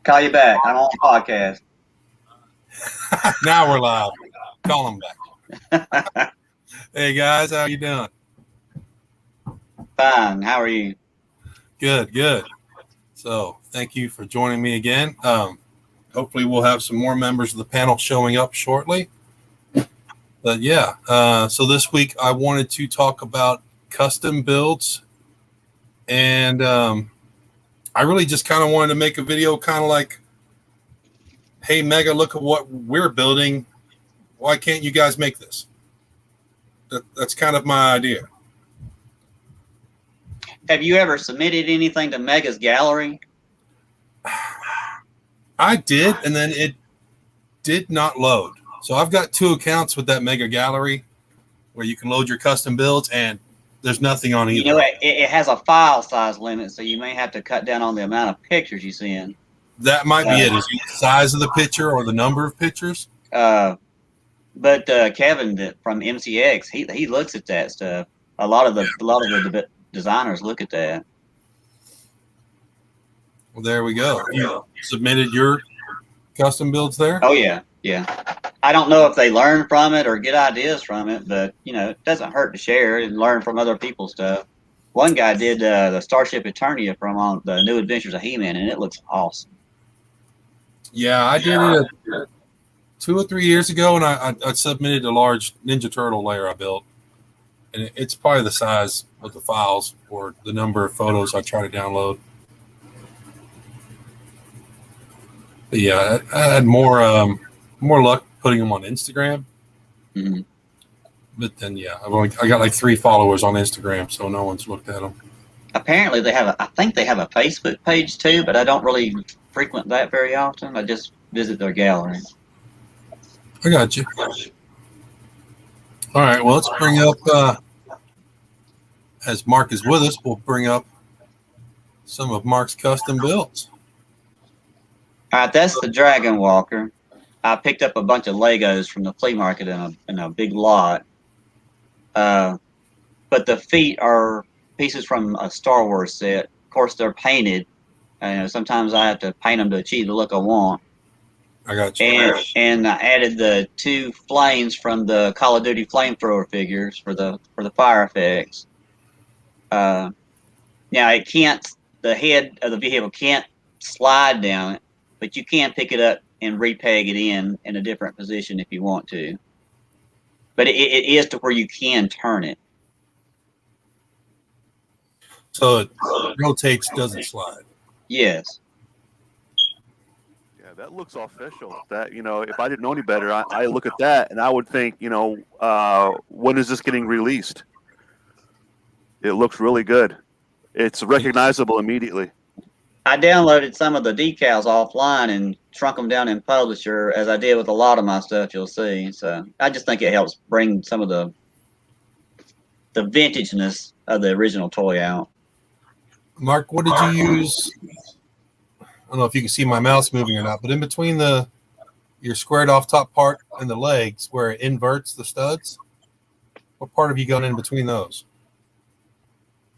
Call you back. I'm on the podcast. Now we're live. Call them back. Hey guys, how you doing? Fine. How are you? Good. So thank you for joining me again. Hopefully we'll have some more members of the panel showing up shortly. But yeah, so this week I wanted to talk about custom builds, and I really just kind of wanted to make a video kind of like, hey Mega, look at what we're building. Why can't you guys make this? That's kind of my idea. Have you ever submitted anything to Mega's gallery? I did, and then it did not load. So I've got two accounts with that Mega Gallery where you can load your custom builds, and there's nothing on either. You know, it has a file size limit, so you may have to cut down on the amount of pictures you send. That might be it. Is it the size of the picture or the number of pictures? But Kevin from MCX, he looks at that stuff. A lot of the designers look at that. Well, there we go. You submitted your custom builds there? Oh yeah. I don't know if they learn from it or get ideas from it, but you know, it doesn't hurt to share and learn from other people's stuff. One guy did the Starship Eternia from on the New Adventures of He-Man, and it looks awesome. Yeah, I did it 2 or 3 years ago, and I submitted a large Ninja Turtle layer I built, and it's probably the size of the files or the number of photos I try to download. But yeah, I had more luck putting them on Instagram. Mm-hmm. But then yeah, I got like 3 followers on Instagram, so no one's looked at them. Apparently I think they have a Facebook page too, but I don't really frequent that very often. I just visit their gallery. I got you. All right, well, let's bring up, as Mark is with us, we'll bring up some of Mark's custom builds. All right, that's the Dragon Walker. I picked up a bunch of Legos from the flea market in a big lot. But the feet are pieces from a Star Wars set. Of course, they're painted. Sometimes I have to paint them to achieve the look I want. I got you. And I added the 2 flames from the Call of Duty flamethrower figures for the fire effects. Now it can't. The head of the vehicle can't slide down it, but you can pick it up and repeg it in a different position if you want to. But it is to where you can turn it. So it rotates, doesn't slide. Yes. Yeah, that looks official. That, you know, if I didn't know any better, I look at that and I would think, you know, when is this getting released? It looks really good. It's recognizable immediately. I downloaded some of the decals offline and shrunk them down in Publisher, as I did with a lot of my stuff, you'll see. So I just think it helps bring some of the vintageness of the original toy out. Mark, what did you use? I don't know if you can see my mouse moving or not, but in between your squared off top part and the legs where it inverts the studs, what part have you got in between those?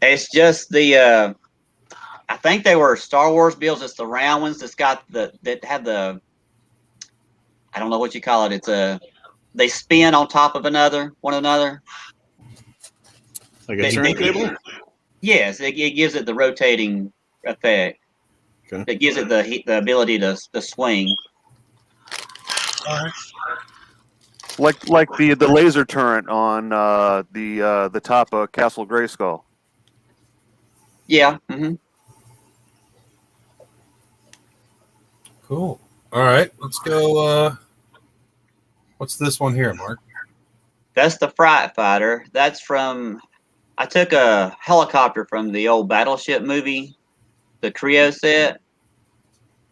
It's just the I think they were Star Wars builds. It's the round ones that have the, I don't know what you call it. It's they spin on top of one another. Like a turntable? Yes, it gives it the rotating effect. Okay. It gives it the ability to swing. All right. Like the laser turret on the top of Castle Grayskull. Yeah. Mm-hmm. Cool. All right, let's go. What's this one here, Mark? That's the Fright Fighter. That's from, I took a helicopter from the old Battleship movie, the Creo set,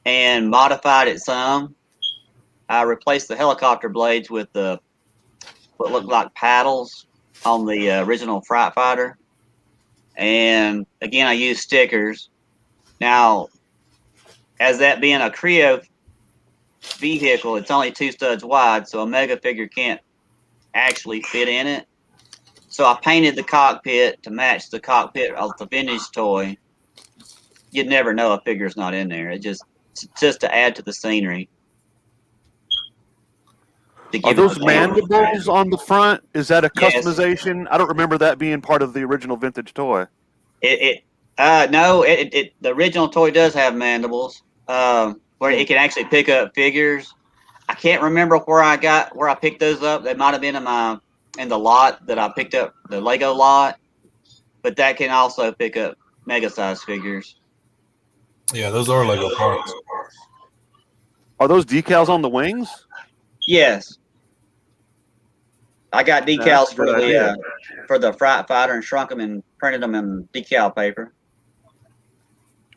and modified it some. I replaced the helicopter blades with what looked like paddles on the original Fright Fighter. And again, I used stickers. Now, as that being a Creo vehicle, it's only 2 studs wide, so a Mega figure can't actually fit in it. So I painted the cockpit to match the cockpit of the vintage toy. You'd never know a figure's not in there. It just just to add to the scenery. Are those mandibles on the front? Is that a customization? Yes. I don't remember that being part of the original vintage toy. No, the original toy does have mandibles, where it can actually pick up figures. I can't remember where I picked those up. They might have been in the lot that I picked up, the Lego lot, but that can also pick up mega size figures. Yeah, those are Lego parts. Are those decals on the wings? Yes. I got decals for the Fright Fighter and shrunk them and printed them in decal paper.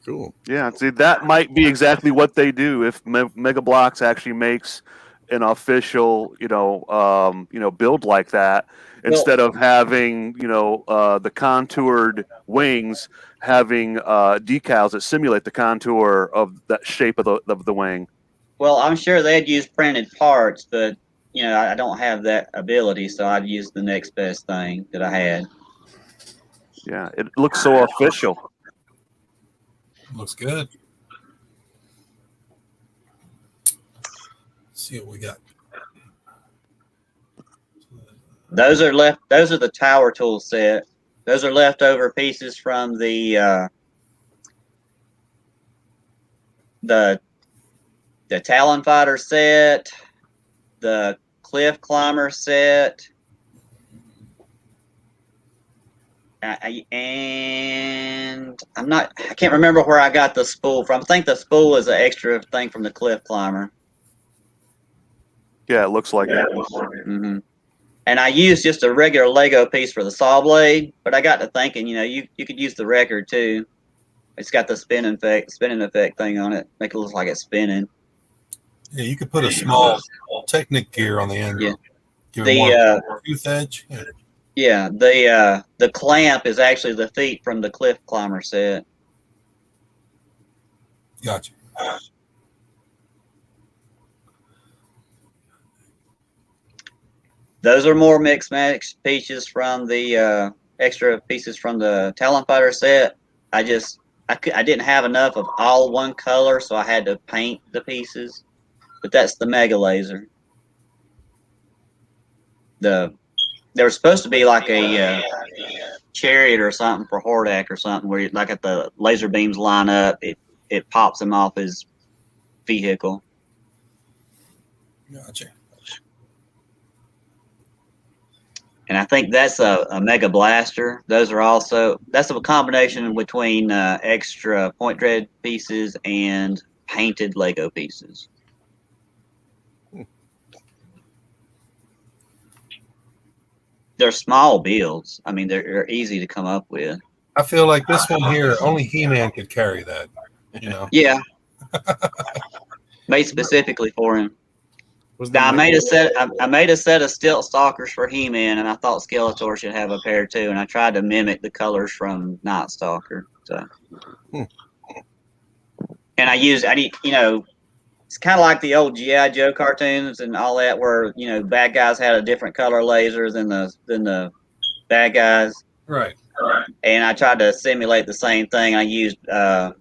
Cool. Yeah, see, that might be exactly what they do if Mega Bloks actually makes an official, build like that. Instead of having, the contoured wings, having decals that simulate the contour of that shape of the wing. Well, I'm sure they'd use printed parts, but I don't have that ability, so I'd use the next best thing that I had. Yeah, it looks so official. Looks good. Let's see what we got. Those are the Tower Tool set. Those are leftover pieces from the Talon Fighter set, the Cliff Climber set, and I can't remember where I got the spool from. I think the spool is an extra thing from the Cliff Climber. Yeah, it looks like it. Mm-hmm. And I used just a regular Lego piece for the saw blade, but I got to thinking, you could use the record too. It's got the spinning effect thing on it, make it look like it's spinning. Yeah, you could put a small Technic gear on the end. Yeah. Give it more tooth edge. Yeah. The clamp is actually the feet from the Cliff Climber set. Gotcha. Those are more mixed match pieces from the extra pieces from the Talon Fighter set. I didn't have enough of all one color, so I had to paint the pieces. But that's the Mega Laser. There was supposed to be like a chariot or something for Hordak or something, where like if the laser beams line up, it pops him off his vehicle. Gotcha. And I think that's a Mega Blaster. That's a combination between extra Point Dread pieces and painted Lego pieces. They're small builds. I mean, they're easy to come up with. I feel like this one here, only He-Man could carry that. Yeah. Made specifically for him. Now, I made a set of Stilt Stalkers for He-Man, and I thought Skeletor should have a pair too. And I tried to mimic the colors from Night Stalker. So, and it's kind of like the old G.I. Joe cartoons and all that, where bad guys had a different color laser than the bad guys. Right. And I tried to simulate the same thing. I used what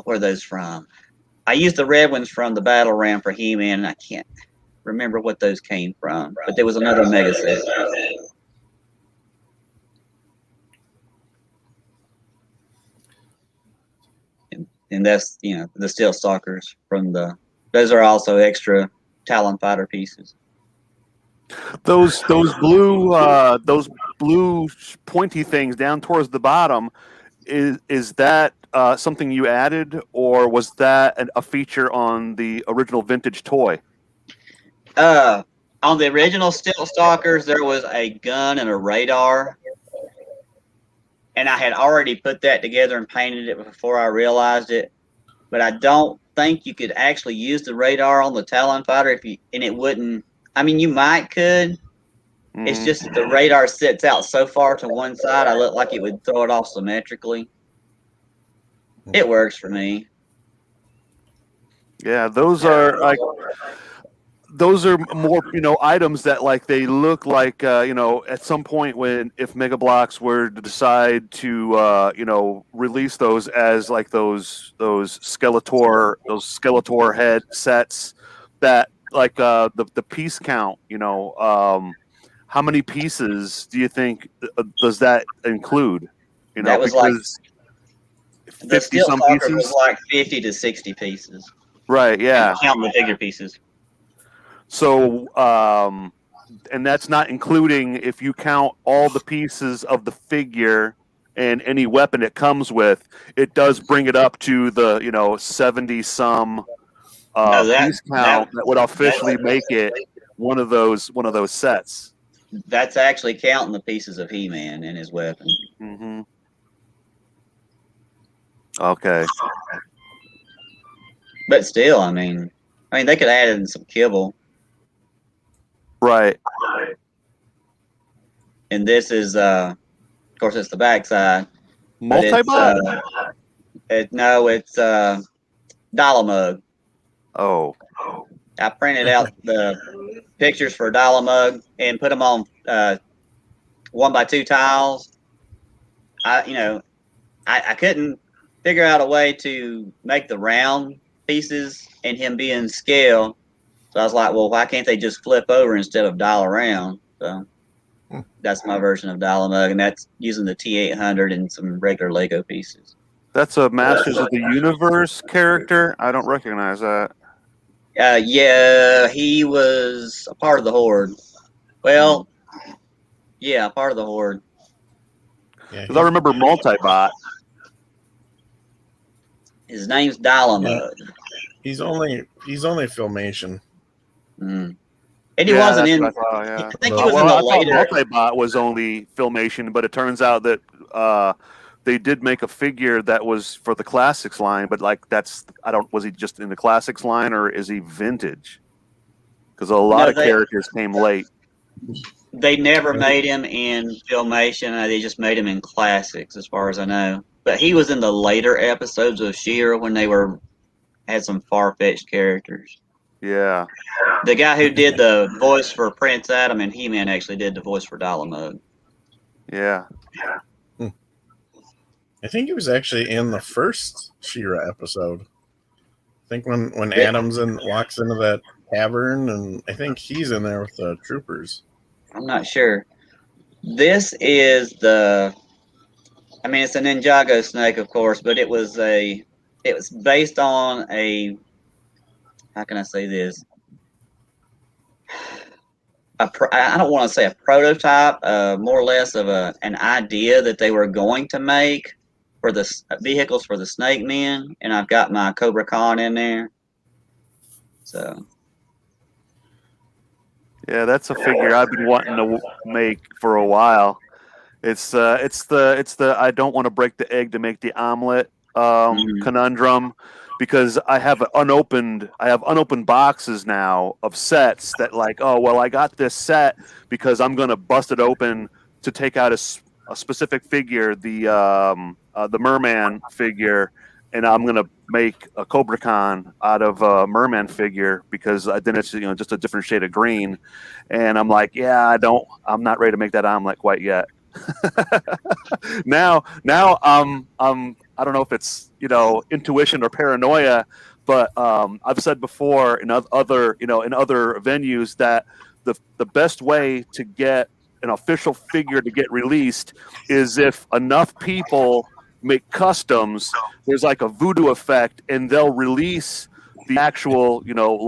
were those from? I used the red ones from the Battle Ram for He-Man, and I can't remember what those came from. But there was another Mega set. And that's the Steel Stalkers from those are also extra Talon Fighter pieces. Those blue pointy things down towards the bottom, is that something you added, or was that a feature on the original vintage toy? On the original Steel Stalkers, there was a gun and a radar. And I had already put that together and painted it before I realized it. But I don't think you could actually use the radar on the Talon Fighter and it wouldn't. I mean, you might could. Mm-hmm. It's just that the radar sits out so far to one side, I look like it would throw it off symmetrically. It works for me. Yeah, those are like those are more, items that like they look like, at some point when if Mega Bloks were to decide to, release those as like those Skeletor head sets that like the piece count, how many pieces do you think does that include? That was like because the 50 Steel some Stalker pieces, was like 50 to 60 pieces, right? Yeah. counting the figure pieces. So, and that's not including if you count all the pieces of the figure and any weapon it comes with, it does bring it up to the 70 some No, piece count that would officially make it one of those sets. that's actually counting the pieces of He-Man and his weapon. Mm-hmm. Okay. But still, I mean, they could add in some kibble. Right. And this is, of course, it's the backside. Multi-bot? It's Dollamug. Oh. I printed out the pictures for Dollamug and put them on 1x2 tiles. I couldn't figure out a way to make the round pieces and him being scale. So I was like, well, why can't they just flip over instead of dial around? So that's my version of Dollamug, and that's using the T800 and some regular Lego pieces. That's a Masters of the Universe character? I don't recognize that. Yeah, he was a part of the Horde. Well, yeah, part of the Horde. Because I remember Multibot. His name's Dollamug. Yeah. He's only Filmation. Mm. And he wasn't in. I think he was in the later. Multibot was only Filmation, but it turns out that they did make a figure that was for the Classics line, but like was he just in the Classics line or is he vintage? Because a lot of characters came late. They never made him in Filmation. They just made him in Classics, as far as I know. But he was in the later episodes of She-Ra when they had some far-fetched characters. Yeah. The guy who did the voice for Prince Adam and He-Man actually did the voice for Dollamug. Yeah. I think he was actually in the first She-Ra episode. I think when Adams walks into that tavern, and I think he's in there with the troopers. I'm not sure. This is it's a Ninjago snake, of course, but it was based on how can I say this? I don't want to say a prototype, more or less of an idea that they were going to make for the vehicles for the Snake Men, and I've got my Cobra Khan in there. So. Yeah, that's a figure I've been wanting to make for a while. It's the I don't want to break the egg to make the omelet conundrum, because I have unopened boxes now of sets that like, oh well, I got this set because I'm gonna bust it open to take out a specific figure, the Merman figure, and I'm gonna make a Cobra Khan out of a Merman figure because then it's just a different shade of green, and I'm like, yeah, I'm not ready to make that omelet quite yet. now I don't know if it's intuition or paranoia, but I've said before in other venues that the best way to get an official figure to get released is if enough people make customs. There's like a voodoo effect, and they'll release the actual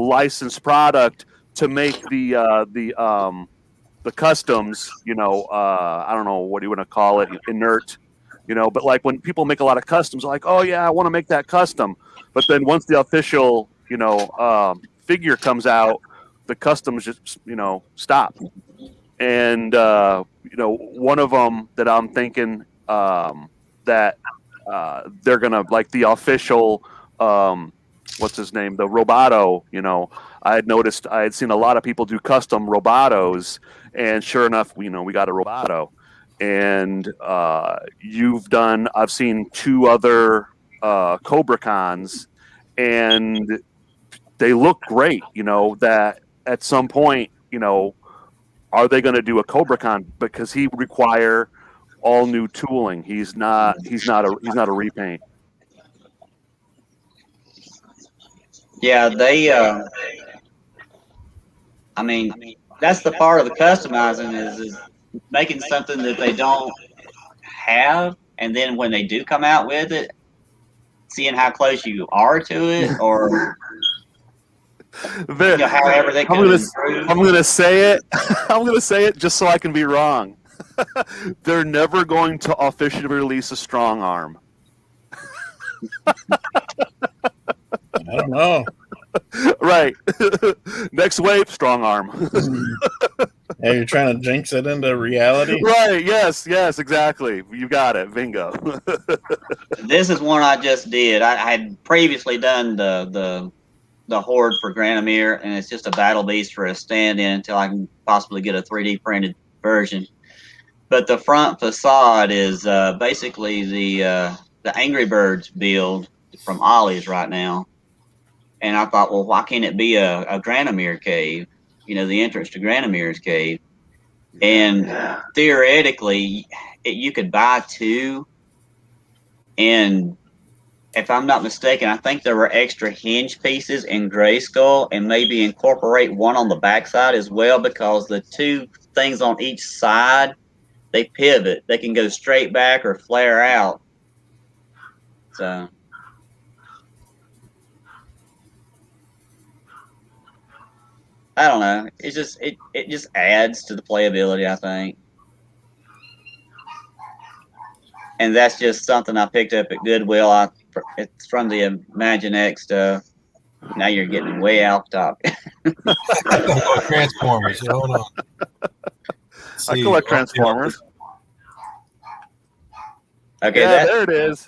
licensed product to make the customs. I don't know what you want to call it, inert. But like when people make a lot of customs, like, oh yeah, I want to make that custom. But then once the official figure comes out, the customs just stop. And one of them that I'm thinking that they're gonna like the official what's his name, the Roboto. I had seen a lot of people do custom Robotos, and sure enough, we got a Roboto. And I've seen 2 other Cobra Cons, and they look great. That at some point, are they going to do a Cobra Con, because he require all new tooling? He's not a repaint. Yeah, they. I mean, that's the part of the customizing is making something that they don't have, and then when they do come out with it, seeing how close you are to it, or however they can improve. I'm gonna say it. I'm gonna say it just so I can be wrong. They're never going to officially release a strong arm. I don't know. Right. Next wave, strong arm. Hey, you're trying to jinx it into reality? Right. Yes, exactly. You got it. Bingo. This is one I just did. I had previously done the Horde for Granomir, and it's just a battle beast for a stand-in until I can possibly get a 3D printed version. But the front facade is basically the Angry Birds build from Ollie's right now. And I thought, well, why can't it be a Granomir cave? The entrance to Granomir's cave. And theoretically, you could buy two. And if I'm not mistaken, I think there were extra hinge pieces in Grayskull, and maybe incorporate one on the backside as well, because the two things on each side, they pivot. They can go straight back or flare out. So I don't know. It's just it just adds to the playability, I think. And that's just something I picked up at Goodwill. It's from the Imaginext stuff. Now you're getting way off topic. Transformers. Hold on. I collect Transformers. Okay, yeah, there it is.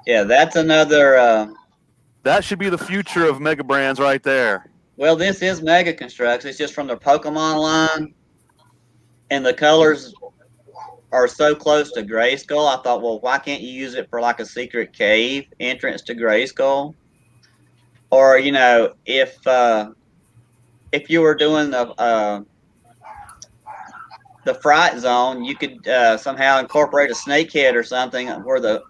Yeah, that's another. That should be the future of Mega Brands right there. Well, this is Mega Construx. It's just from their Pokemon line, and the colors are so close to Grayskull. I thought, well, why can't you use it for like a secret cave entrance to Grayskull? Or if you were doing the Fright Zone, you could somehow incorporate a snakehead or something where the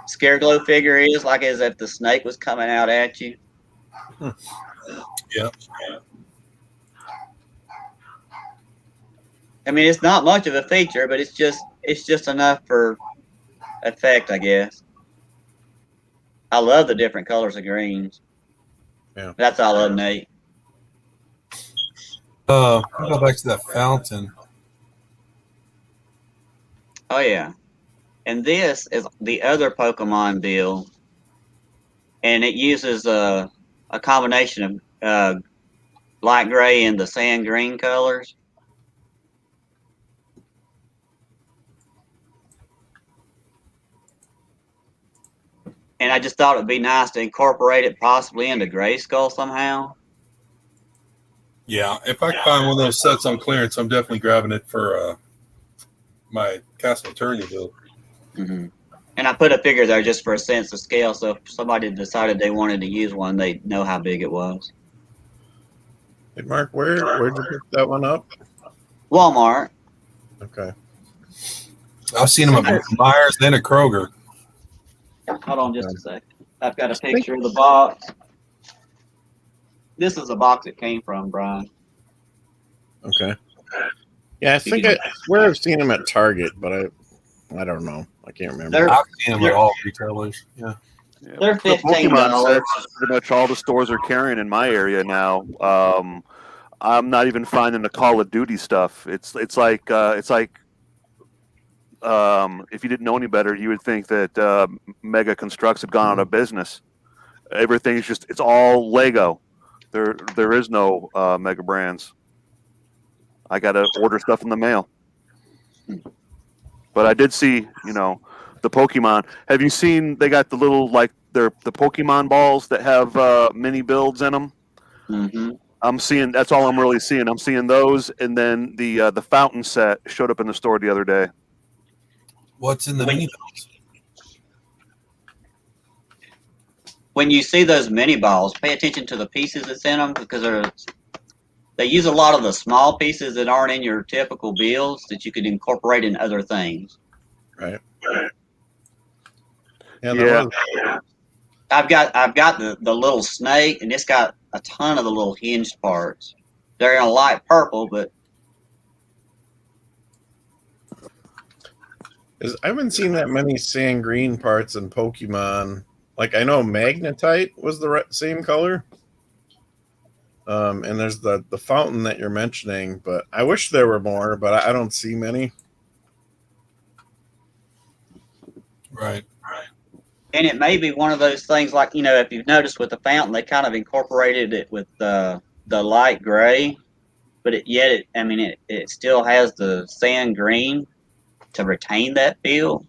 Scareglow figure is, like as if the snake was coming out at you. Yeah. I mean, it's not much of a feature, but it's just enough for effect, I guess. I love the different colors of greens. Yeah. That's all I love, Nate. Go back to that fountain. Oh yeah. And this is the other Pokemon build, and it uses a combination of light gray and the sand green colors. And I just thought it'd be nice to incorporate it possibly into Grayskull somehow. Yeah, if I find one of those sets on clearance, I'm definitely grabbing it for my Castle Eternia build. Mm-hmm. And I put a figure there just for a sense of scale, so if somebody decided they wanted to use one, they'd know how big it was. Hey, Mark, where'd you pick that one up? Walmart. Okay. I've seen them at Myers and at Kroger. Hold on just a second. I've got a picture of the box. This is the box it came from, Brian. Okay. Yeah, I think I swear I've seen them at Target, but I don't know. I can't remember. I've seen them at all retailers. Yeah. They're $15. Pokemon sets, pretty much all the stores are carrying in my area now. I'm not even finding the Call of Duty stuff. It's like if you didn't know any better, you would think that Mega Construx had gone out of business. Everything's it's all Lego. There is no Mega Brands. I got to order stuff in the mail. But I did see, the Pokemon. Have you seen? They got the little the Pokemon balls that have mini builds in them. Mm-hmm. I'm seeing. That's all I'm really seeing. I'm seeing those, and then the fountain set showed up in the store the other day. What's in the mini builds? when you see those mini balls, pay attention to the pieces that's in them because they use a lot of the small pieces that aren't in your typical builds that you could incorporate in other things. Right. Yeah. Yeah. I've got the little snake, and it's got a ton of the little hinged parts. They're in a light purple, but I haven't seen that many sand green parts in Pokemon. Like, I know Magnetite was the same color. And there's the fountain that you're mentioning, but I wish there were more, but I don't see many. Right. and it may be one of those things like, if you've noticed with the fountain, they kind of incorporated it with the light gray, but it still has the sand green to retain that feel.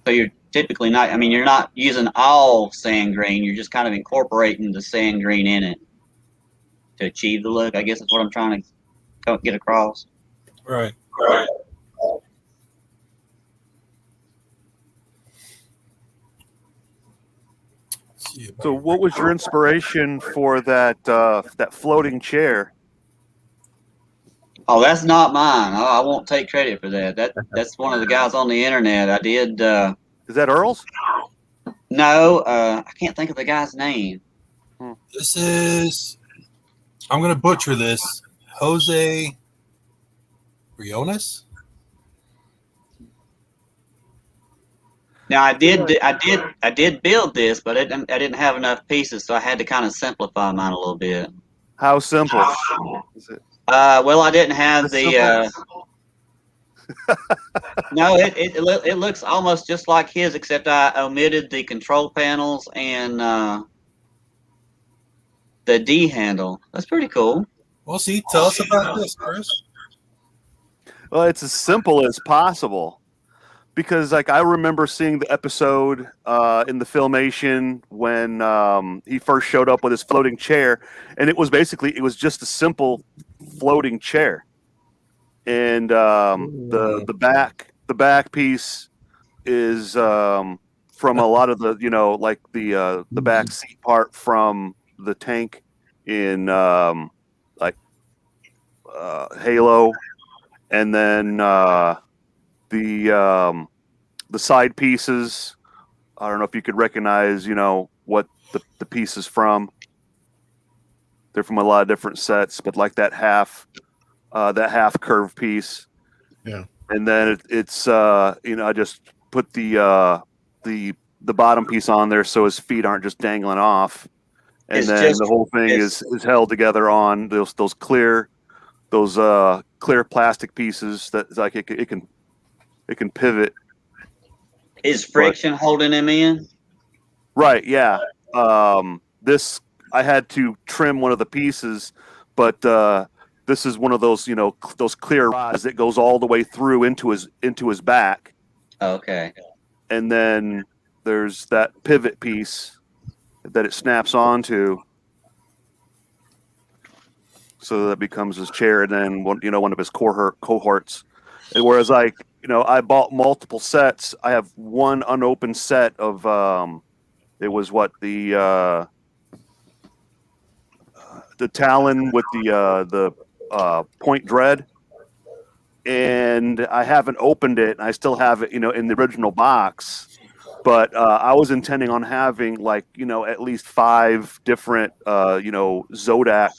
So you're typically you're not using all sand green. You're just kind of incorporating the sand green in it to achieve the look. I guess that's what I'm trying to get across. Right. So, what was your inspiration for that floating chair? Oh, that's not mine. I won't take credit for that. That's one of the guys on the internet. I did. Is that Earl's? No, I can't think of the guy's name. This is, I'm going to butcher this, Jose Briones. Now I did build this, but I didn't have enough pieces, so I had to kind of simplify mine a little bit. How simple is it? Well, I didn't have the. No, it looks almost just like his, except I omitted the control panels and the D handle. That's pretty cool. Well, see, tell us about this, Chris. Well, it's as simple as possible. Because, I remember seeing the episode in the Filmation when he first showed up with his floating chair, and it was just a simple floating chair, and the back piece is from a lot of the the back seat part from the tank in Halo, and then the side pieces. I don't know if you could recognize, what the pieces from. They're from a lot of different sets, but like that half curve piece. Yeah. And then it's I just put the bottom piece on there so his feet aren't just dangling off. And then the whole thing is held together on those clear plastic pieces that it can pivot. Is friction holding him in? Right, yeah. This, I had to trim one of the pieces, but this is one of those, those clear rods that goes all the way through into his back. Okay. And then there's that pivot piece that it snaps onto, so that becomes his chair, and then one of his cohorts. And whereas I bought multiple sets. I have one unopened set of it was the Talon with the Point Dread, and I haven't opened it. And I still have it, in the original box. But I was intending on having at least 5 different Zodak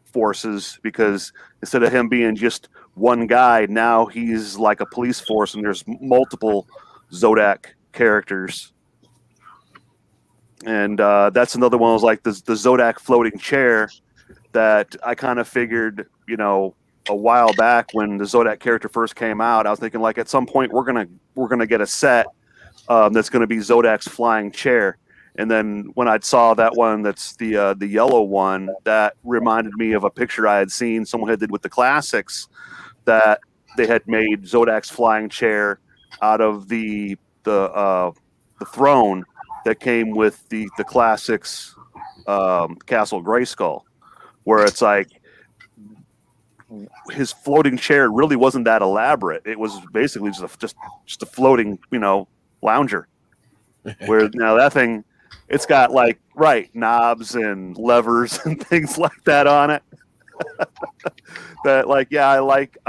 forces, because instead of him being just one guy, now he's like a police force, and there's multiple Zodak characters. And that's another one of those, the Zodak floating chair that I kind of figured, a while back when the Zodak character first came out. I was thinking at some point we're gonna get a set that's gonna be Zodak's flying chair. And then when I saw that one, that's the yellow one, that reminded me of a picture I had seen someone had did with the classics, that they had made Zodak's flying chair out of the throne that came with the classics Castle Grayskull, where it's his floating chair really wasn't that elaborate. It was basically just a floating, lounger. Where now that thing, it's got like knobs and levers and things like that on it. That I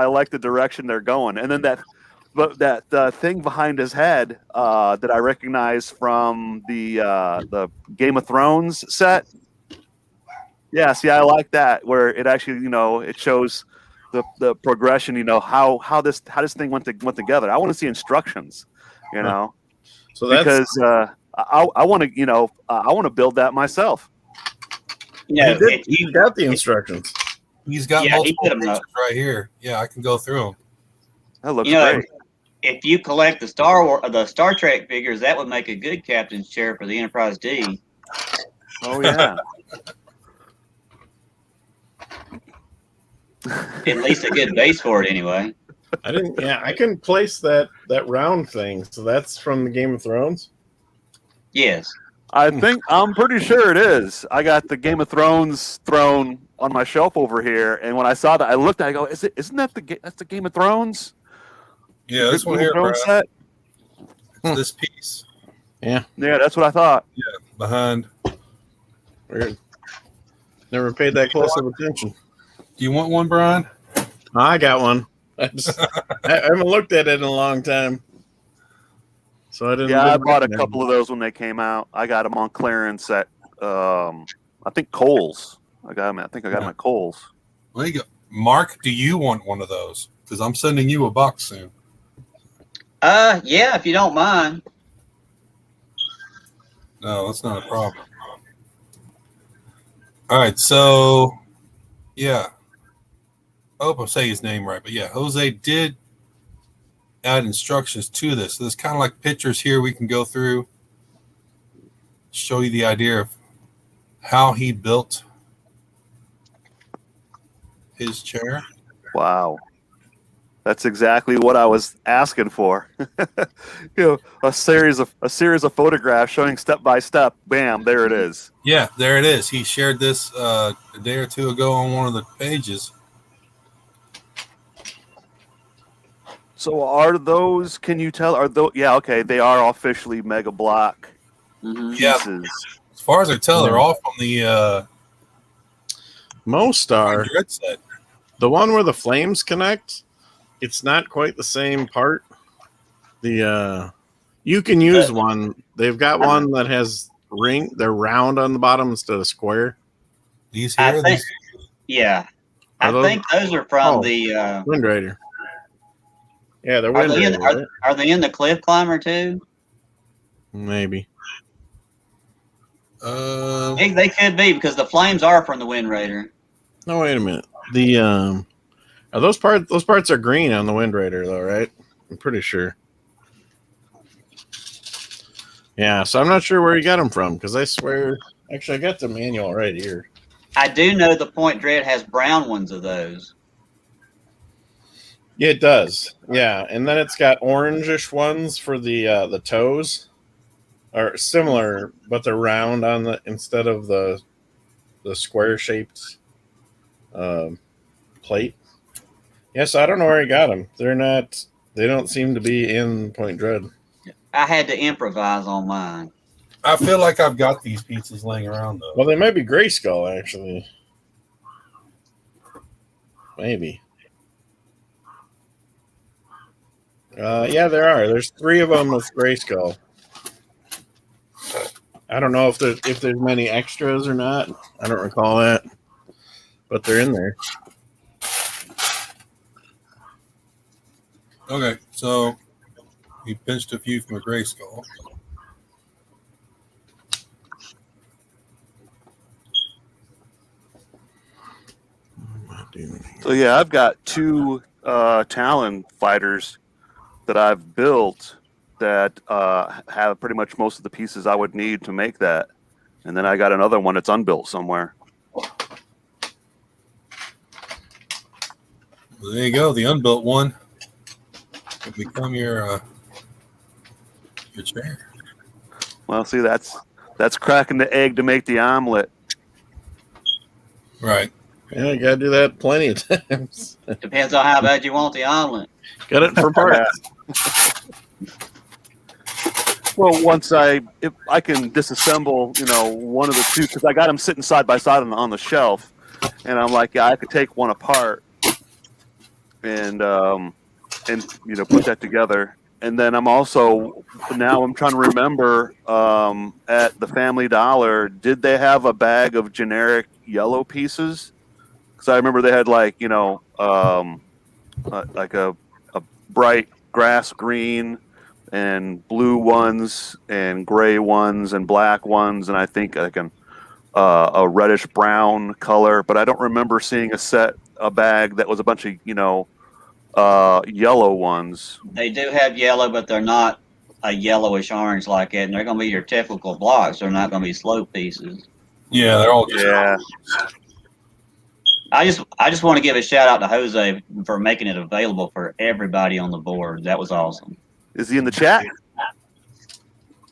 like the direction they're going. And then that thing behind his head that I recognize from the Game of Thrones set. Yeah, see, I like that where it actually, it shows the progression, how this thing went together. I want to see instructions, So that's because I want to, I want to build that myself. You know, you got the instructions. He's got Yeah, he multiple put 'em pictures up. right here. Yeah, I can go through them. That looks You know, great. if you collect the Star Trek figures, that would make a good captain's chair for the Enterprise D. Oh yeah. At least a good base for it, anyway. I couldn't place that round thing. So that's from the Game of Thrones. Yes. I'm pretty sure it is. I got the Game of Thrones throne on my shelf over here, and when I saw that, I looked at it, I go, isn't that that's the Game of Thrones? Yeah, this one Game here, of Thrones bro. set? It's this piece Yeah. Yeah, that's what I thought. behind. Weird. Never paid that close of attention. Do you want one, Brian? I got one. I haven't looked at it in a long time. So I didn't. Yeah, I bought a couple of those when they came out. I got them on clearance at, I think Kohl's. I think I got them at Kohl's. There you go. Mark, do you want one of those? Because I'm sending you a box soon. Yeah, if you don't mind. No, that's not a problem. All right, so yeah. I hope I'm saying his name right, but yeah, Jose did add instructions to this. So there's kind of like pictures here we can go through, show you the idea of how he built his chair. Wow. That's exactly what I was asking for. A series of photographs showing step by step. Bam, there it is. Yeah, there it is. He shared this a day or two ago on one of the pages. So are those? Can you tell? Are those? Yeah, okay. They are officially Mega Block Mm-hmm. Yeah. pieces. As far as I tell, they're all from the Mostar, Red set. the one where the flames connect. It's not quite the same part. You can use one. They've got one that has ring. They're round on the bottom instead of square. These I here, think, these, yeah. Are I those- think those are from Oh. the. Wind Raider. Yeah, they're Are Wind they, Raider. right? are they in the Cliff Climber too? Maybe. They could be because the flames are from the Wind Raider. No, wait a minute. The are those parts? Those parts are green on the Wind Raider, though, right? I'm pretty sure. Yeah, so I'm not sure where he got them from because I swear, actually, I got the manual right here. I do know the Point Dread has brown ones of those. Yeah, it does. Yeah, and then it's got orangish ones for the toes, are similar, but they're round on the instead of the square shaped plate. Yes, I don't know where he got them. They're not. They don't seem to be in Point Dread. I had to improvise on mine. I feel like I've got these pieces laying around though. Well, they might be Grayskull, actually. Maybe. Yeah, there are. There's 3 of them with Grayskull. I don't know if there's many extras or not. I don't recall that, but they're in there. Okay, so he pinched a few from a Grayskull. So yeah, I've got 2 Talon fighters that I've built that have pretty much most of the pieces I would need to make that, and then I got another one that's unbuilt somewhere. Well, there you go. The unbuilt one will become your chair. Well, see, that's cracking the egg to make the omelet. Right. Yeah, you gotta do that plenty of times. Depends on how bad you want the omelet. Get it for parts. Well, if I can disassemble, one of the two, because I got them sitting side by side on the shelf, and I'm like, yeah, I could take one apart and put that together. And then I'm trying to remember at the Family Dollar, did they have a bag of generic yellow pieces? Because I remember they had like a bright grass green and blue ones and gray ones and black ones, and I think like a reddish brown color. But I don't remember seeing a bag that was a bunch of yellow ones. They do have yellow, but they're not a yellowish orange like it, and they're going to be your typical blocks. They're not going to be slope pieces. Yeah, they're all just I just want to give a shout out to Jose for making it available for everybody on the board. That was awesome. Is he in the chat?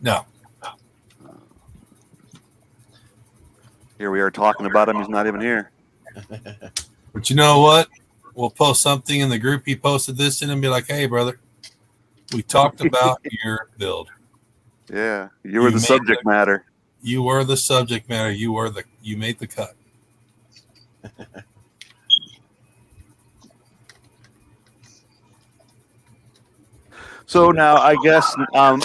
No. Here we are talking about him. He's not even here. But you know what? We'll post something in the group he posted this in and be like, hey, brother, we talked about your build. Yeah, you were the subject matter. You were the subject matter. You made the cut. So now I guess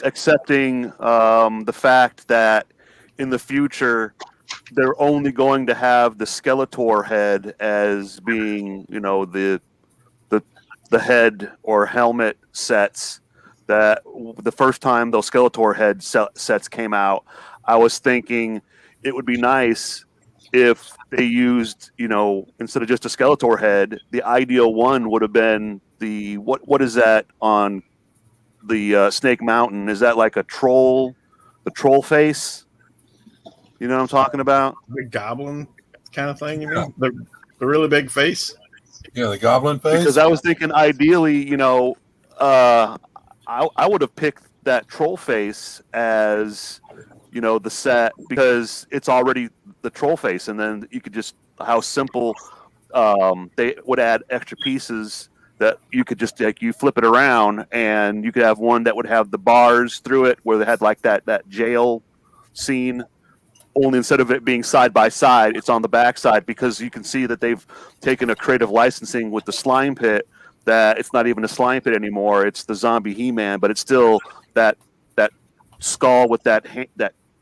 accepting the fact that in the future they're only going to have the Skeletor head as being, the head or helmet sets. That the first time those Skeletor head sets came out, I was thinking it would be nice if they used, instead of just a Skeletor head, the ideal one would have been the what is that on the Snake Mountain? Is that like the troll face? You know what I'm talking about? Big goblin kind of thing, you mean? The really big face? Yeah, the goblin face? Because I was thinking ideally, I would have picked that troll face as, the set, because it's already the troll face. And then you could just, how simple they would add extra pieces that you could just, like, you flip it around and you could have one that would have the bars through it where they had like that jail scene. Only instead of it being side by side, it's on the back side, because you can see that they've taken a creative licensing with the slime pit, that it's not even a slime pit anymore. It's the zombie He-Man, but it's still that skull with that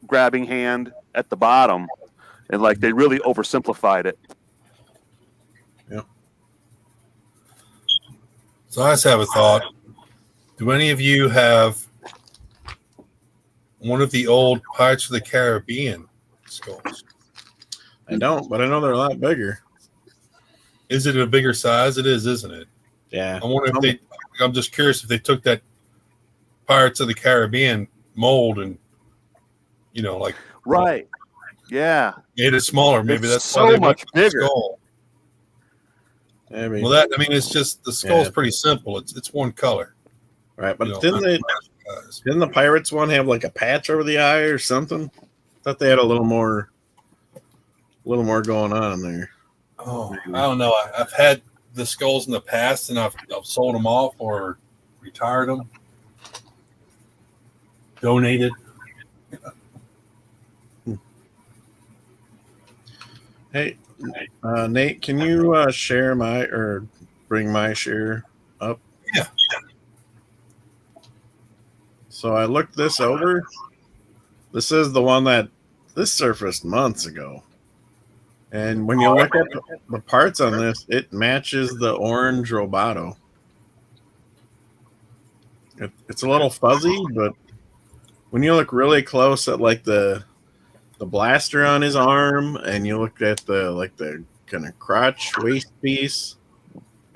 grabbing hand at the bottom. And like they really oversimplified it. Yeah. So I just have a thought. Do any of you have one of the old Pirates of the Caribbean skulls? I don't, but I know they're a lot bigger. Is it a bigger size? It is, isn't it? Yeah. I wonder if I'm just curious if they took that Pirates of the Caribbean mold and, like. Right. Yeah. Made it smaller. Maybe It's that's so why they much went bigger. Skull. It's just, the skull's pretty simple. It's one color. Right. But didn't the Pirates one have like a patch over the eye or something? I thought they had a little more going on there. Oh, I don't know. I've had the skulls in the past, and I've sold them off or retired them, donated. Hey, Nate, can you share bring my share up? Yeah. So I looked this over. This is the one that surfaced months ago. And when you look at the parts on this, it matches the orange Roboto. It's a little fuzzy, but when you look really close at like the blaster on his arm, and you look at the kind of crotch waist piece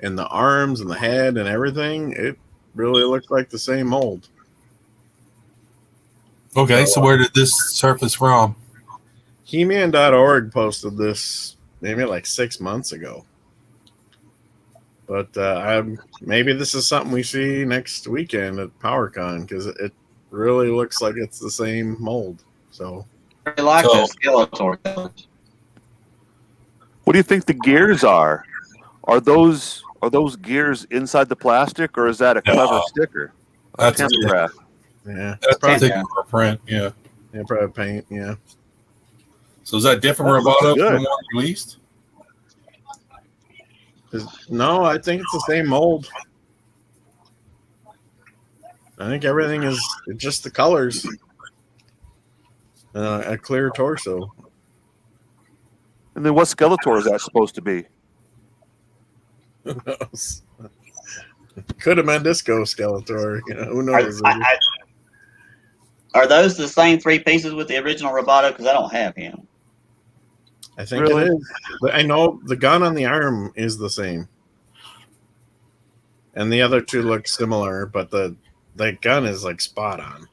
and the arms and the head and everything, it really looks like the same mold. Okay, so where did this surface from? He-Man.org posted this maybe like 6 months ago. But maybe this is something we see next weekend at PowerCon, because it really looks like it's the same mold. So I like those Skeletor colors. What do you think the gears are? Are those gears inside the plastic, or is that a clever No. sticker? That's Temp wrap. Yeah, That's probably, probably for print. Yeah. yeah, probably paint. Yeah. So is that different That looks Roboto good. from the one released? No, I think it's the same mold. I think everything is just the colors. A clear torso. And then what Skeletor is that supposed to be? Who knows? Could have been Disco Skeletor. You know, who Are, knows? are those the same 3 pieces with the original Roboto? Because I don't have him. I think Really? it is. But I know the gun on the arm is the same. And the other two look similar, but the gun is like spot on.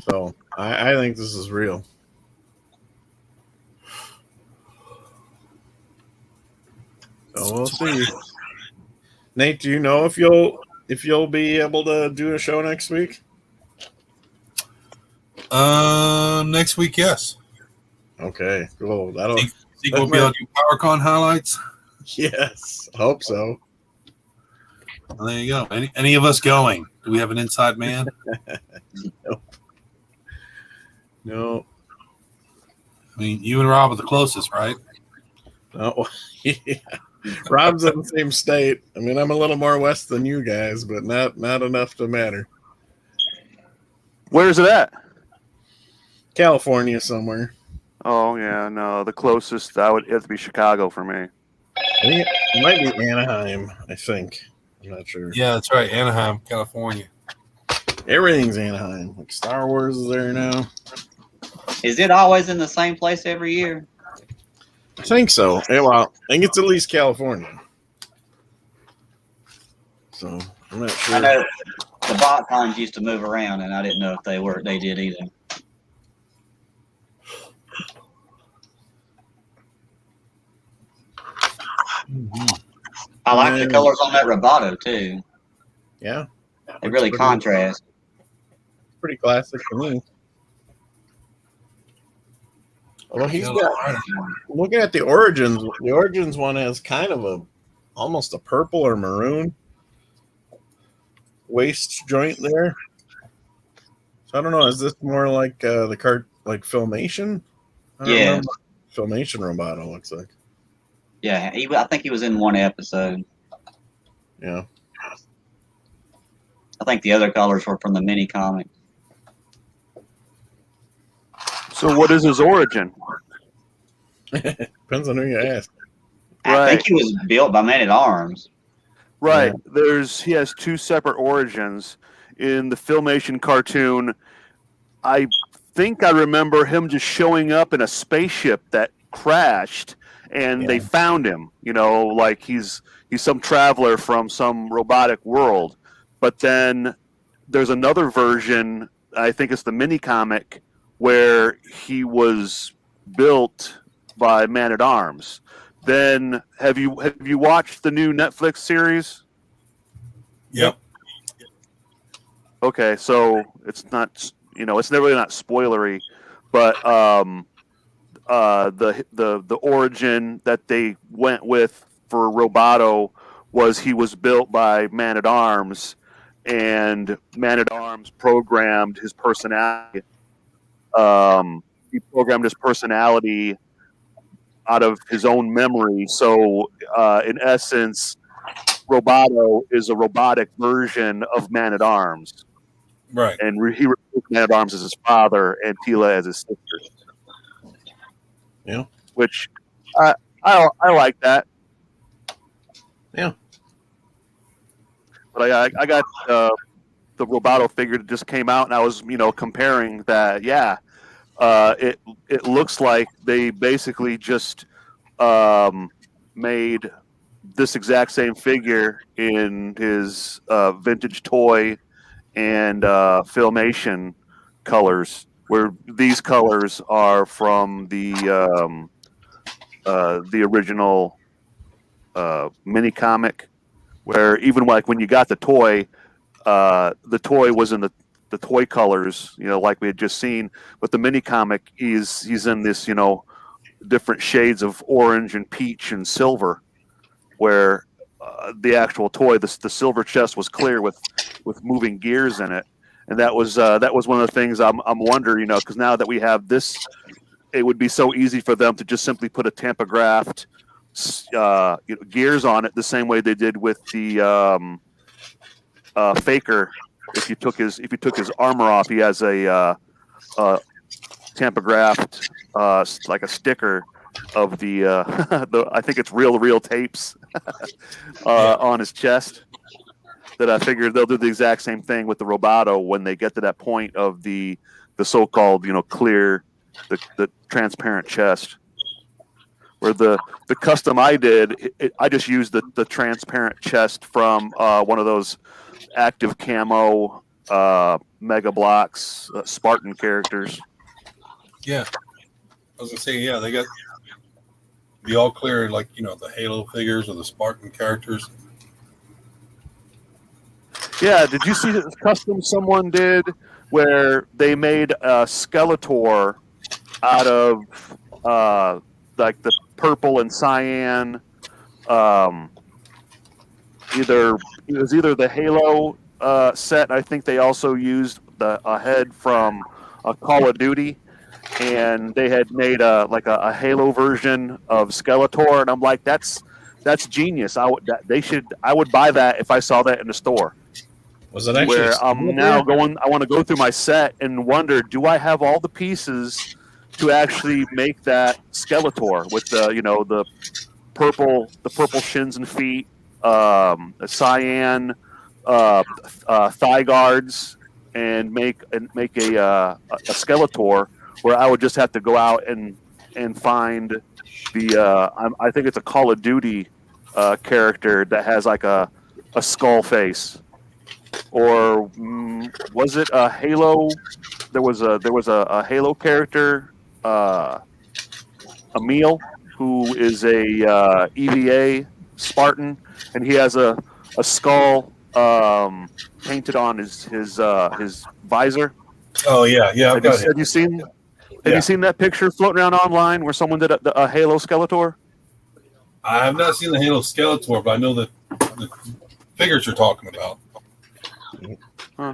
So I think this is real. So we'll see. Nate, do you know if you'll be able to do a show next week? Next week, yes. Okay, cool. That'll Think we'll be able to do PowerCon highlights? yes, hope so. Well, there you go. Any of us going? Do we have an inside man? No. I mean, you and Rob are the closest, right? No. Yeah. Rob's in the same state. I mean, I'm a little more west than you guys, but not enough to matter. Where's it at? California somewhere. Oh yeah, no, the closest that would have to be Chicago for me. I think it might be Anaheim, I think. I'm not sure. Yeah, that's right. Anaheim, California. Everything's Anaheim. Like Star Wars is there now. Is it always in the same place every year? I think so. Yeah, well, I think it's at least California. So I'm not sure. I know the bot cons used to move around, and I didn't know if they did either. Mm-hmm. I like the colors on that Roboto too. Yeah. They really contrast. Pretty classic to me. Well, he's got, looking at the Origins one has kind of almost a purple or maroon waist joint there. So I don't know. Is this more like the card, like Filmation? I don't Yeah. remember what Filmation Roboto looks like. Yeah, I think he was in one episode. Yeah. I think the other colors were from the mini comic. So what is his origin? Depends on who you ask. I think he was built by Man at Arms. Right. Yeah. He has 2 separate origins. In the Filmation cartoon, I think I remember him just showing up in a spaceship that crashed, and they found him. You know, like he's some traveler from some robotic world. But then there's another version, I think it's the mini comic, where he was built by Man at Arms. Then have you watched the new Netflix series? Yep. Okay, so it's not, it's really not spoilery, but the origin that they went with for Roboto was he was built by Man at Arms, and Man at Arms programmed his personality. He programmed his personality out of his own memory. So, in essence, Roboto is a robotic version of Man at Arms. Right. And he replaced Man at Arms as his father and Tila as his sister. Yeah. Which I like that. Yeah. But I got the Roboto figure that just came out, and I was comparing that. Yeah, it looks like they basically just made this exact same figure in his vintage toy and Filmation colors, where these colors are from the original mini comic, where even like when you got the toy was in the toy colors, like we had just seen, but the mini comic he's in this different shades of orange and peach and silver, where the actual toy, the silver chest, was clear with moving gears in it, and that was one of the things I'm wondering, because now that we have this, it would be so easy for them to just simply put a tampographed gears on it, the same way they did with the Faker. If you took his armor off, he has a tampographed like a sticker of the I think it's real tapes on his chest. That I figured they'll do the exact same thing with the Roboto when they get to that point of the so-called clear, the transparent chest. Where the custom I did, I just used the transparent chest from one of those active camo Mega Blocks Spartan characters. Yeah, I was gonna say, yeah, they got the all clear, like the Halo figures or the Spartan characters. Yeah, did you see the custom someone did where they made a Skeletor out of like the purple and cyan? It was either the Halo set. I think they also used a head from Call of Duty, and they had made a Halo version of Skeletor, and I'm like, that's genius. I would buy that if I saw that in the store. Was it actually where I'm now going? I want to go through my set and wonder: do I have all the pieces to actually make that Skeletor with the purple skins and feet, cyan thigh guards, and make a Skeletor where I would just have to go out and find I think it's a Call of Duty character that has like a skull face. Or was it a Halo? There was a Halo character, Emil, who is a EVA Spartan, and he has a skull painted on his visor. Oh yeah. Have you seen that picture floating around online where someone did a Halo Skeletor? I have not seen the Halo Skeletor, but I know the figures you're talking about. Huh.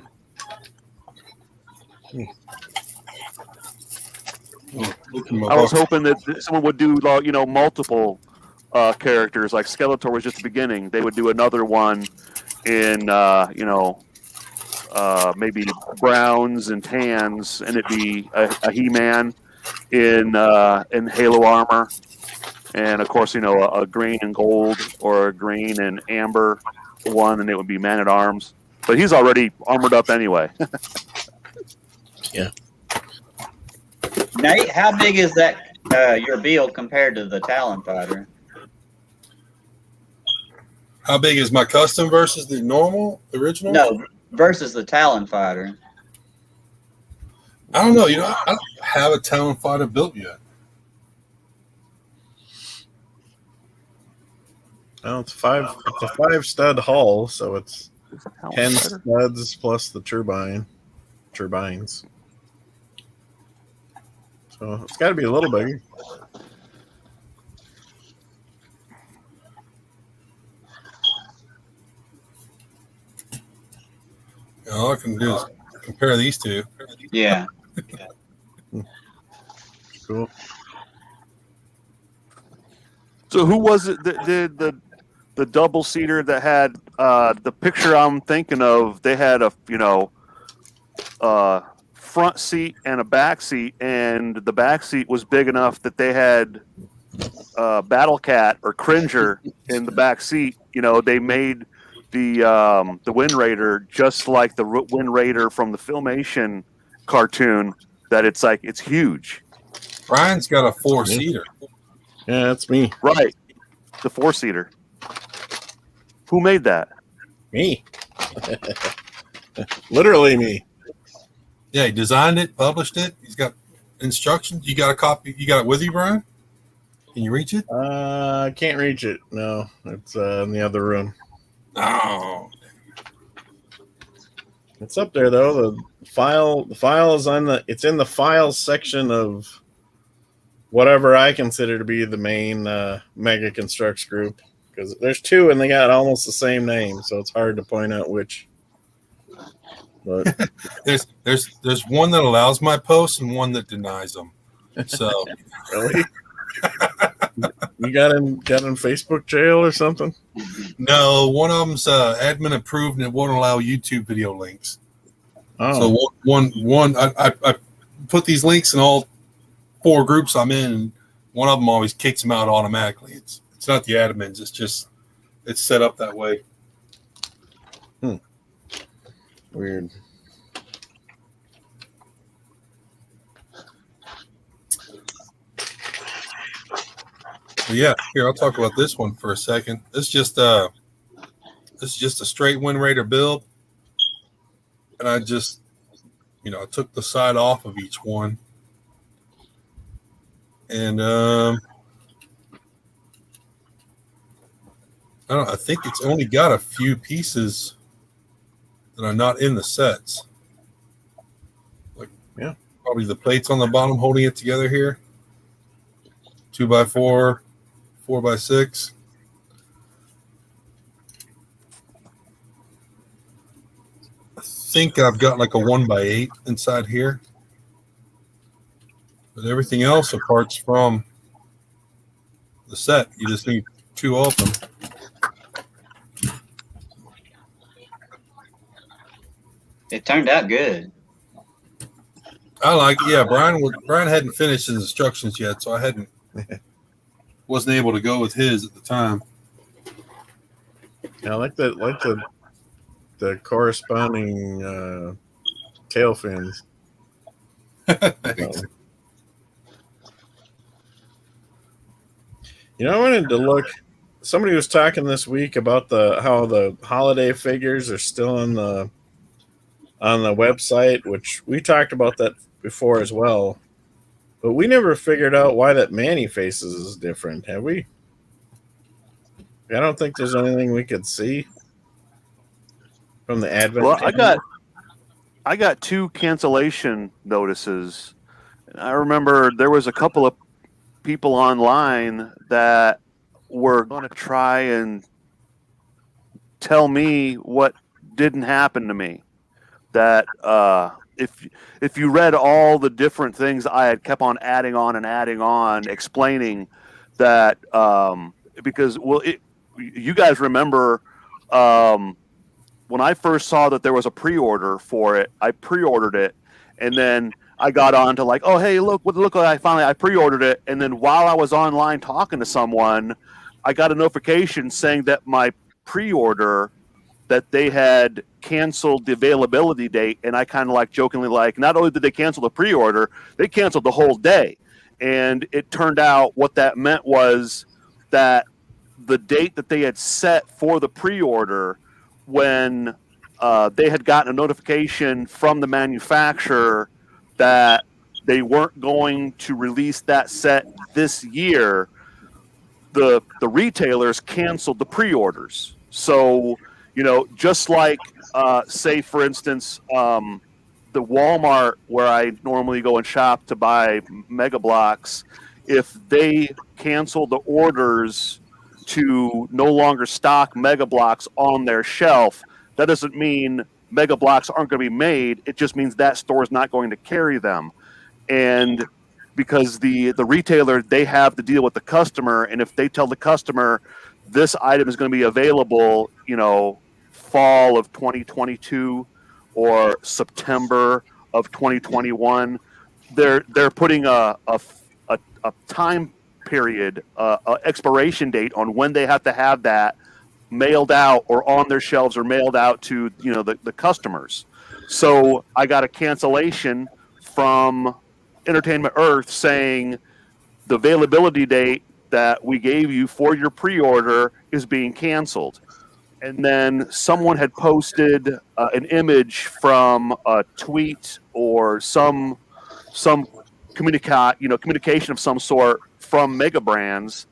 I was hoping that someone would do, multiple characters. Like Skeletor was just the beginning. They would do another one in, maybe browns and tans, and it'd be a He-Man in Halo armor, and of course, a green and gold or a green and amber one, and it would be Man at Arms. But he's already armored up anyway. Yeah. Nate, how big is that your build compared to the Talon Fighter? How big is my custom versus the normal, original? No, versus the Talon Fighter. I don't know. I don't have a Talon Fighter built yet. Well, it's a 5-stud hull, so it's 10 studs plus the turbines. So it's got to be a little bigger. All I can do is compare these two. Yeah. Cool. So who was it that did the double seater that had the picture I'm thinking of? They had a front seat and a back seat, and the back seat was big enough that they had Battle Cat or Cringer in the back seat. They made the Wind Raider just like the Wind Raider from the Filmation cartoon. That it's huge. Brian's got a 4-seater. Yeah, that's me. Right, the 4-seater. Who made that? Me. Literally me. Yeah, he designed it, published it. He's got instructions. You got a copy? You got it with you, Brian? Can you reach it? I can't reach it. No, it's in the other room. Oh, it's up there though. The file is on it's in the files section of whatever I consider to be the main Mega Construx group, because there's two and they got almost the same name, so it's hard to point out which. But there's one that allows my posts and one that denies them. So really, you got in Facebook jail or something? No, one of them's admin approved and it won't allow YouTube video links. Oh, So one I put these links in all 4 groups I'm in, and one of them always kicks them out automatically. It's not the admins. It's set up that way. weird. But yeah, here I'll talk about this one for a second. This is just a straight Wind Raider build, and I just I took the side off of each one, and I think it's only got a few pieces that are not in the sets. Like, yeah, probably the plates on the bottom holding it together here. 2x4, 4x6. I think I've got like a 1x8 inside here. But everything else are parts from the set. You just need 2 of them. It turned out good. I like it. Yeah, Brian hadn't finished his instructions yet, so I wasn't able to go with his at the time. Yeah, I like the corresponding tail fins. Thanks. I wanted to look. Somebody was talking this week about how the holiday figures are still on the website, which we talked about that before as well. But we never figured out why that Manny Faces is different, have we? I don't think there's anything we could see from the advent. Well, I got 2 cancellation notices. I remember there was a couple of people online that were going to try and tell me what didn't happen to me. That if you read all the different things I had kept on adding on, explaining that because you guys remember when I first saw that there was a pre-order for it, I pre-ordered it, and then I got on to like, oh hey, look I pre-ordered it, and then while I was online talking to someone, I got a notification saying that my pre-order, that they had canceled the availability date, and I kind of like jokingly like, not only did they cancel the pre-order, they canceled the whole day. And it turned out what that meant was that the date that they had set for the pre-order, when they had gotten a notification from the manufacturer that they weren't going to release that set this year, the retailers canceled the pre-orders. So just like, say, for instance, the Walmart where I normally go and shop to buy Mega Bloks, if they cancel the orders to no longer stock Mega Bloks on their shelf, that doesn't mean Mega Bloks aren't going to be made. It just means that store is not going to carry them. And because the retailer, they have to deal with the customer, and if they tell the customer this item is going to be available, fall of 2022 or September of 2021, they're putting a time period, expiration date on when they have to have that mailed out or on their shelves or mailed out to the customers. So I got a cancellation from Entertainment Earth saying the availability date that we gave you for your pre-order is being canceled. And then someone had posted an image from a tweet or some communication of some sort from Mega Brands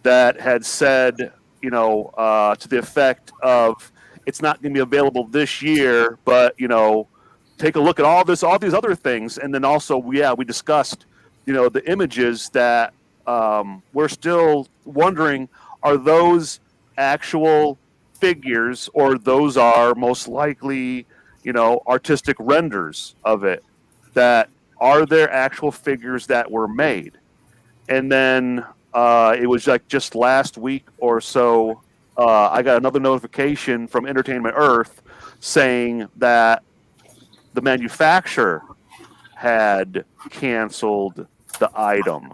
that had said, to the effect of, it's not going to be available this year, but take a look at all these other things. And then also, we discussed the images that we're still wondering, are those actual figures, or those are most likely, artistic renders of it? That are there actual figures that were made? And then it was like just last week or so, I got another notification from Entertainment Earth saying that the manufacturer had canceled the item.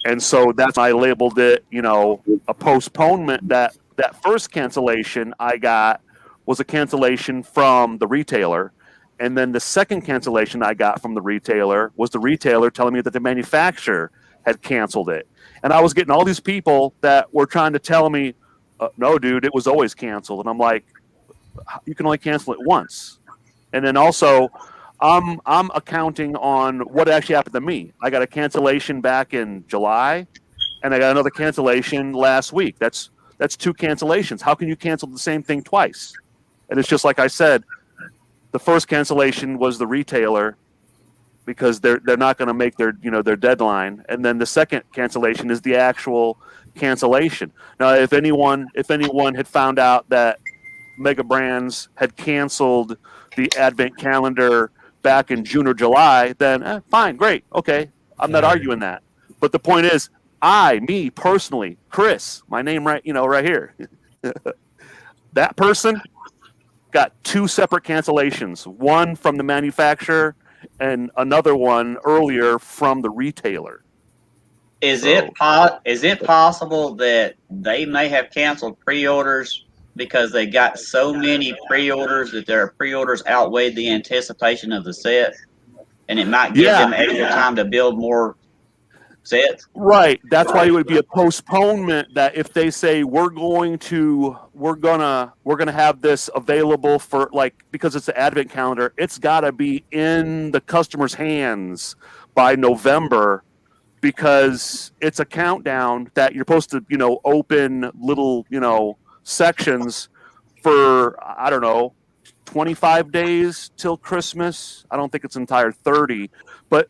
And so that's why I labeled it, a postponement. That first cancellation I got was a cancellation from the retailer. And then the second cancellation I got from the retailer was the retailer telling me that the manufacturer had canceled it. And I was getting all these people that were trying to tell me, no, dude, it was always canceled. And I'm like, you can only cancel it once. And then also, I'm accounting on what actually happened to me. I got a cancellation back in July, and I got another cancellation last week. That's 2 cancellations. How can you cancel the same thing twice? And it's just like I said, the first cancellation was the retailer because they're not going to make their deadline, and then the second cancellation is the actual cancellation. Now, if anyone had found out that Mega Brands had canceled the Advent calendar back in June or July, then fine, great, okay, I'm not arguing that. But the point is, me personally, Chris, my name right here, that person got 2 separate cancellations, one from the manufacturer and another one earlier from the retailer. Is it possible that they may have canceled pre-orders because they got so many pre-orders that their pre-orders outweighed the anticipation of the set, and it might give them extra time to build more sets? Right. That's why it would be a postponement. That if they say we're gonna have this available for, like, because it's the Advent calendar, it's got to be in the customer's hands by November, because it's a countdown that you're supposed to open little sections for, I don't know, 25 days till Christmas. I don't think it's entire 30. But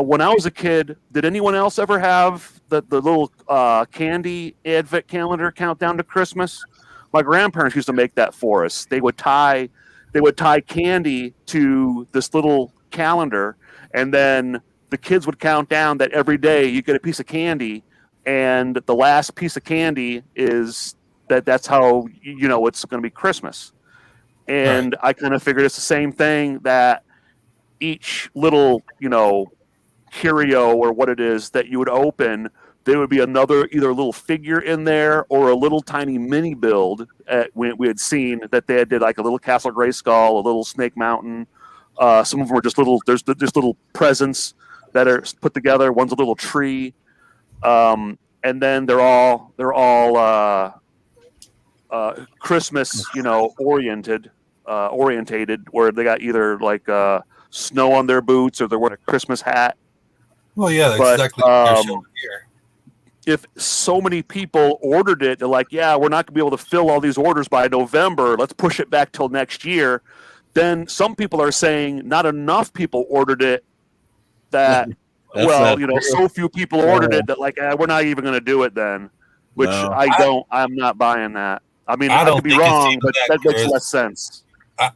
when I was a kid, did anyone else ever have the little candy Advent calendar countdown to Christmas? My grandparents used to make that for us. They would tie candy to this little calendar, and then the kids would count down that every day you get a piece of candy, and the last piece of candy is that's how it's going to be Christmas. And right. I kind of figured it's the same thing, that each little curio or what it is that you would open, there would be another either a little figure in there or a little tiny mini build. We had seen that they did like a little Castle Grayskull, a little Snake Mountain. Some of them were just little. There's just little presents that are put together. One's a little tree, and then they're all Christmas, orientated, where they got either like snow on their boots or they're wearing a Christmas hat. Well, yeah, that's exactly what they're showing here. If so many people ordered it, they're like, yeah, we're not going to be able to fill all these orders by November. Let's push it back till next year. Then some people are saying not enough people ordered it. That so few people ordered it that we're not even going to do it then. Which I'm not buying that. I mean, I could be wrong, but that makes less sense.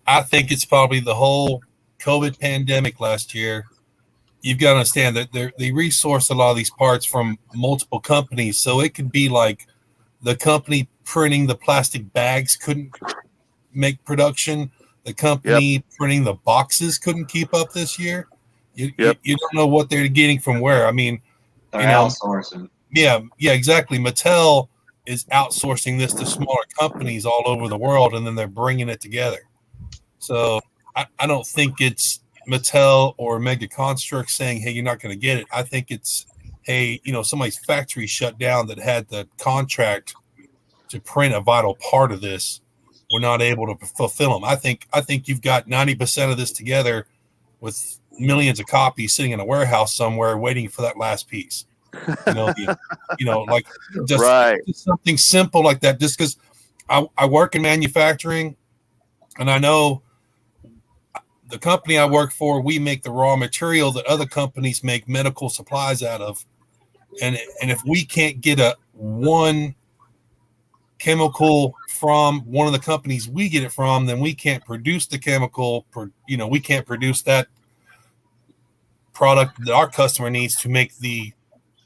I think it's probably the whole COVID pandemic last year. You've got to understand that they resource a lot of these parts from multiple companies. So it could be like the company printing the plastic bags couldn't make production. The company printing the boxes couldn't keep up this year. You don't know what they're getting from where. I mean, they're outsourcing. Yeah, exactly. Mattel is outsourcing this to smaller companies all over the world, and then they're bringing it together. So I don't think it's Mattel or Mega Construx saying, hey, you're not going to get it. I think it's, hey, somebody's factory shut down that had the contract to print a vital part of this. We're not able to fulfill them. I think you've got 90% of this together with millions of copies sitting in a warehouse somewhere waiting for that last piece. Like just something simple like that. Just because I work in manufacturing, and I know the company I work for, we make the raw material that other companies make medical supplies out of. And if we can't get one chemical from one of the companies we get it from, then we can't produce the chemical. We can't produce that product that our customer needs to make the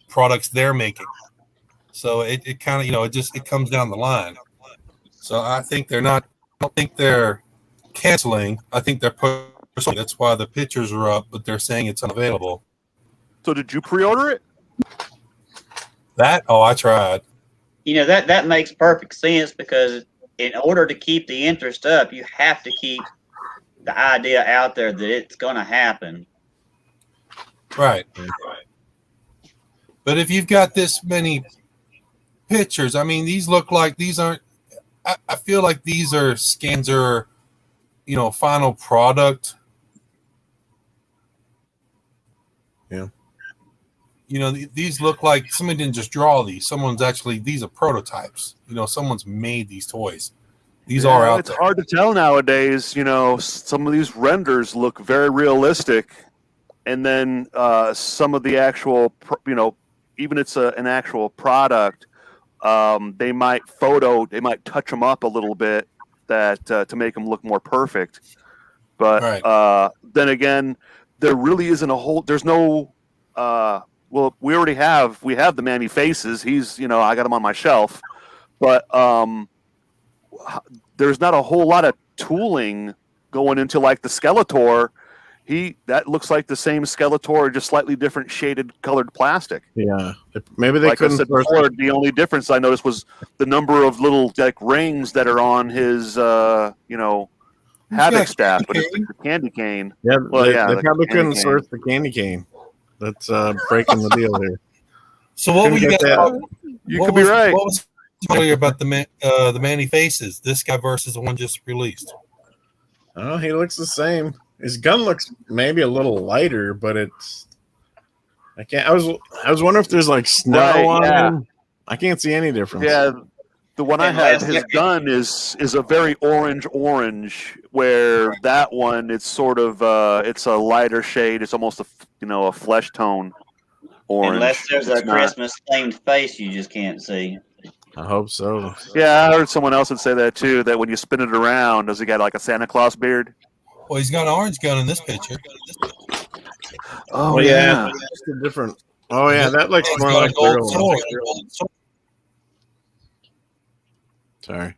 products they're making. So it kind of, it comes down the line. So I don't think they're canceling. I think they're pushing. That's why the pictures are up, but they're saying it's unavailable. So did you pre-order it? I tried. That makes perfect sense, because in order to keep the interest up, you have to keep the idea out there that it's going to happen. Right. But if you've got this many pictures, I mean, these look like these aren't. I feel like these are scans or, final product. Yeah. These look like somebody didn't just draw these. These are prototypes. Someone's made these toys. These are out there. It's hard to tell nowadays. Some of these renders look very realistic, and then some of the actual, even it's an actual product, they might touch them up a little bit to make them look more perfect. But right. Then again, there really isn't there's no. Well, we have the Manny faces. He's, I got him on my shelf, but there's not a whole lot of tooling going into like the Skeletor. That looks like the same Skeletor, just slightly different shaded colored plastic. Yeah, maybe they couldn't. I said before, the only difference I noticed was the number of little like rings that are on his, Havoc staff, but it's the candy cane. Yeah, they probably couldn't source the candy cane. That's breaking the deal here. So what we got? You could be right. What was earlier about the Manny faces? This guy versus the one just released. Oh, he looks the same. His gun looks maybe a little lighter, but it's. I was wondering if there's like snow on him. I can't see any difference. Yeah, the one I have, his gun is a very orange, where that one it's sort of it's a lighter shade. It's almost a flesh tone orange. Unless there's a Christmas themed face you just can't see. I hope so. Yeah, I heard someone else would say that too. That when you spin it around, does he got like a Santa Claus beard? Well, he's got an orange gun in this picture. Oh yeah, just a different. Oh yeah, that looks more like gold sword. Sorry.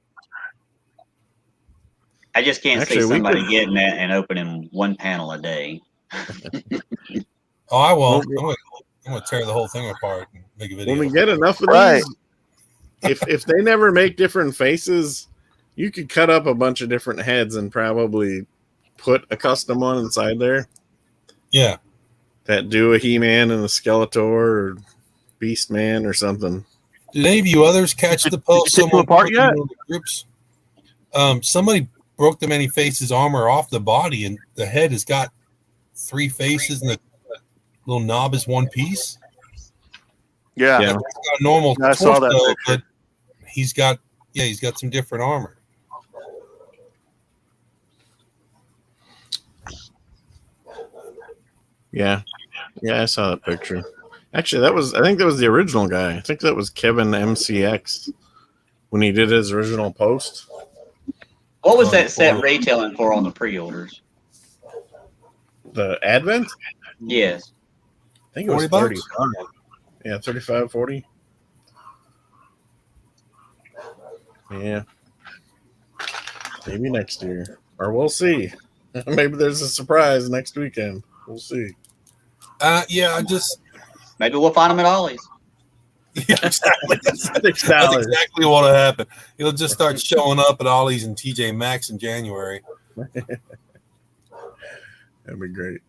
I just can't see somebody getting that and opening one panel a day. Oh, I won't. I'm going to tear the whole thing apart and make a video. When we get enough of these, if they never make different faces, you could cut up a bunch of different heads and probably put a custom one inside there. Yeah. That do a He-Man and a Skeletor or Beast Man or something. Did any of you others catch the post? Did you take them apart yet? Groups? Somebody broke the Manny Faces armor off the body, and the head has got 3 faces, and the little knob is one piece. Yeah. He's got a normal I saw that torso, picture. but he's got some different armor. Yeah, I saw that picture. Actually, I think that was the original guy. I think that was Kevin MCX when he did his original post. What was that set retailing for on the pre-orders? The Advent? Yes. I think it was 35. Yeah, 35, 40. Yeah. Maybe next year. Or we'll see. Maybe there's a surprise next weekend. We'll see. Maybe we'll find them at Ollie's. Yeah, exactly. That's $6. exactly what'll happen. He'll just start showing up at Ollie's and TJ Maxx in January. That'd be great.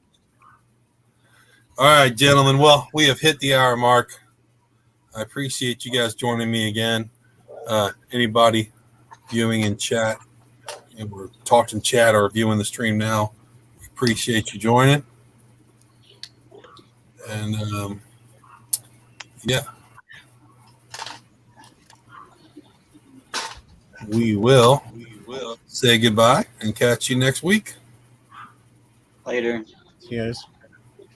All right, gentlemen. Well, we have hit the hour mark. I appreciate you guys joining me again. Anybody viewing in chat, and we're talking chat or viewing the stream now, we appreciate you joining. And we will say goodbye and catch you next week. Later. See you guys.